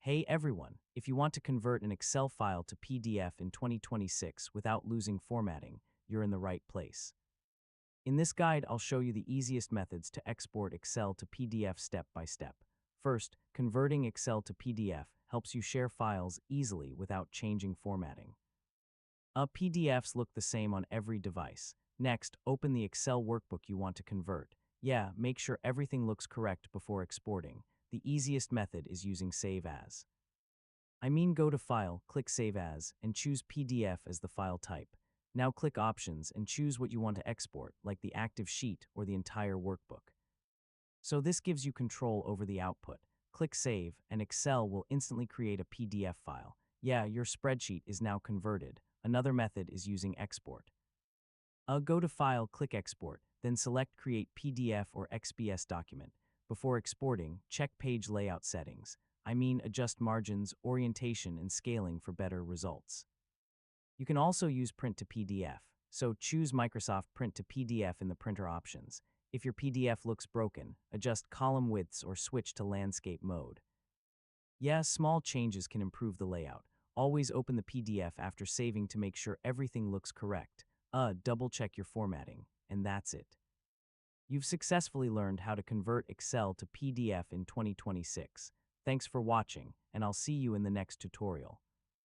Hey everyone, if you want to convert an Excel file to PDF in 2026 without losing formatting, you're in the right place. In this guide, I'll show you the easiest methods to export Excel to PDF step by step. First, converting Excel to PDF helps you share files easily without changing formatting. PDFs look the same on every device. Next, open the Excel workbook you want to convert. Yeah, make sure everything looks correct before exporting. The easiest method is using Save As. Go to File, click Save As, and choose PDF as the file type. Now click Options and choose what you want to export, like the active sheet or the entire workbook. So this gives you control over the output. Click Save, and Excel will instantly create a PDF file. Yeah, your spreadsheet is now converted. Another method is using Export. Go to File, click Export, then select Create PDF or XPS document. Before exporting, check page layout settings. Adjust margins, orientation, and scaling for better results. You can also use Print to PDF, so choose Microsoft Print to PDF in the printer options. If your PDF looks broken, adjust column widths or switch to landscape mode. Yeah, small changes can improve the layout. Always open the PDF after saving to make sure everything looks correct. Double-check your formatting, and that's it. You've successfully learned how to convert Excel to PDF in 2026. Thanks for watching, and I'll see you in the next tutorial.